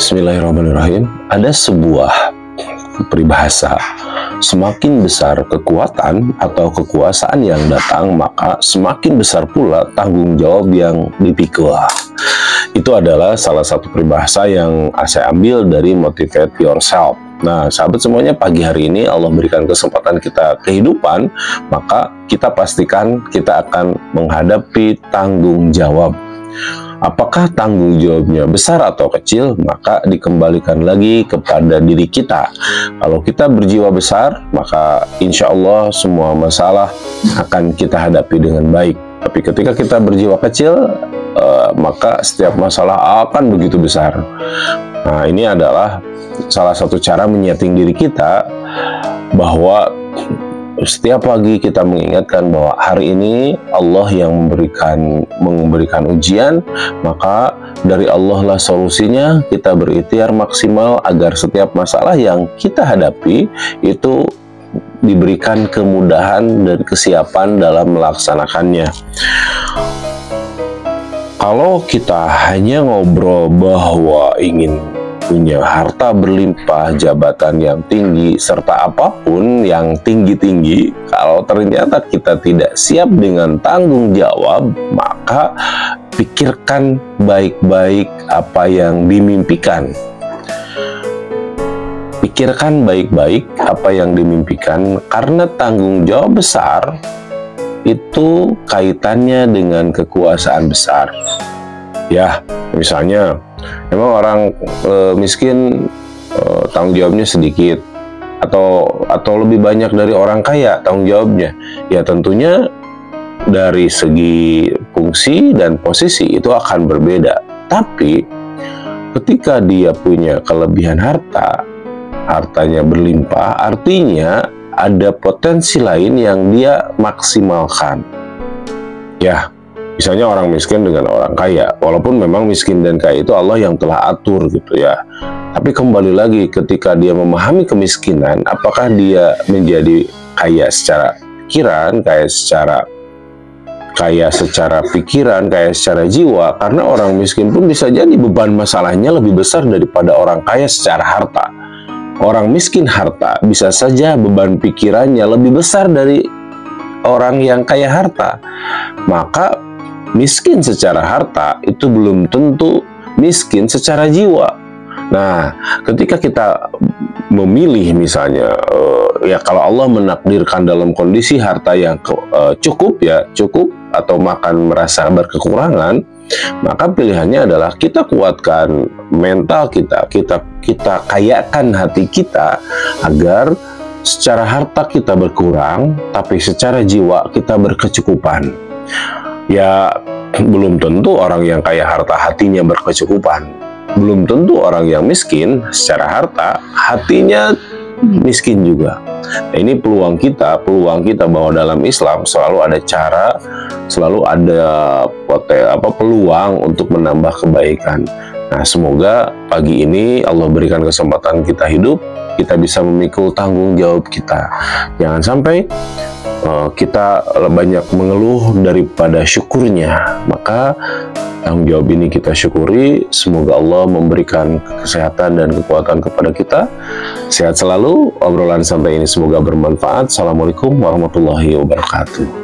Bismillahirrahmanirrahim. Ada sebuah peribahasa, semakin besar kekuatan atau kekuasaan yang datang, maka semakin besar pula tanggung jawab yang dipikul. Itu adalah salah satu peribahasa yang saya ambil dari Motivate Yourself. Nah, sahabat semuanya, pagi hari ini Allah berikan kesempatan kita kehidupan, maka kita pastikan kita akan menghadapi tanggung jawab. Apakah tanggung jawabnya besar atau kecil, maka dikembalikan lagi kepada diri kita. Kalau kita berjiwa besar, maka insya Allah semua masalah akan kita hadapi dengan baik. Tapi ketika kita berjiwa kecil, maka setiap masalah akan begitu besar. Nah, ini adalah salah satu cara menyeting diri kita bahwa setiap pagi kita mengingatkan bahwa hari ini Allah yang memberikan ujian, maka dari Allah lah solusinya. Kita berikhtiar maksimal agar setiap masalah yang kita hadapi itu diberikan kemudahan dan kesiapan dalam melaksanakannya. Kalau kita hanya ngobrol bahwa ingin punya harta berlimpah, jabatan yang tinggi, serta apapun yang tinggi-tinggi, kalau ternyata kita tidak siap dengan tanggung jawab, maka pikirkan baik-baik apa yang dimimpikan. Pikirkan baik-baik apa yang dimimpikan, karena tanggung jawab besar itu kaitannya dengan kekuasaan besar. Ya, misalnya memang orang miskin tanggung jawabnya sedikit, atau lebih banyak dari orang kaya tanggung jawabnya. Ya tentunya dari segi fungsi dan posisi itu akan berbeda. Tapi ketika dia punya kelebihan hartanya berlimpah, artinya ada potensi lain yang dia maksimalkan. Ya, misalnya orang miskin dengan orang kaya, walaupun memang miskin dan kaya itu Allah yang telah atur gitu ya. Tapi kembali lagi, ketika dia memahami kemiskinan, apakah dia menjadi kaya secara pikiran, kaya secara pikiran, kaya secara jiwa? Karena orang miskin pun bisa jadi beban masalahnya lebih besar daripada orang kaya secara harta. Orang miskin harta bisa saja beban pikirannya lebih besar dari orang yang kaya harta. Maka miskin secara harta itu belum tentu miskin secara jiwa. Nah, ketika kita memilih misalnya, ya kalau Allah menakdirkan dalam kondisi harta yang cukup atau makan merasa berkekurangan, maka pilihannya adalah kita kuatkan mental kita kayakan hati kita agar secara harta kita berkurang, tapi secara jiwa kita berkecukupan. Ya, belum tentu orang yang kaya harta hatinya berkecukupan. Belum tentu orang yang miskin secara harta hatinya miskin juga. Nah, ini peluang kita bahwa dalam Islam selalu ada cara, selalu ada peluang untuk menambah kebaikan. Nah, semoga pagi ini Allah berikan kesempatan kita hidup, kita bisa memikul tanggung jawab kita. Jangan sampai kita banyak mengeluh daripada syukurnya. Maka tanggung jawab ini kita syukuri. Semoga Allah memberikan kesehatan dan kekuatan kepada kita. Sehat selalu. Obrolan santai ini semoga bermanfaat. Assalamualaikum warahmatullahi wabarakatuh.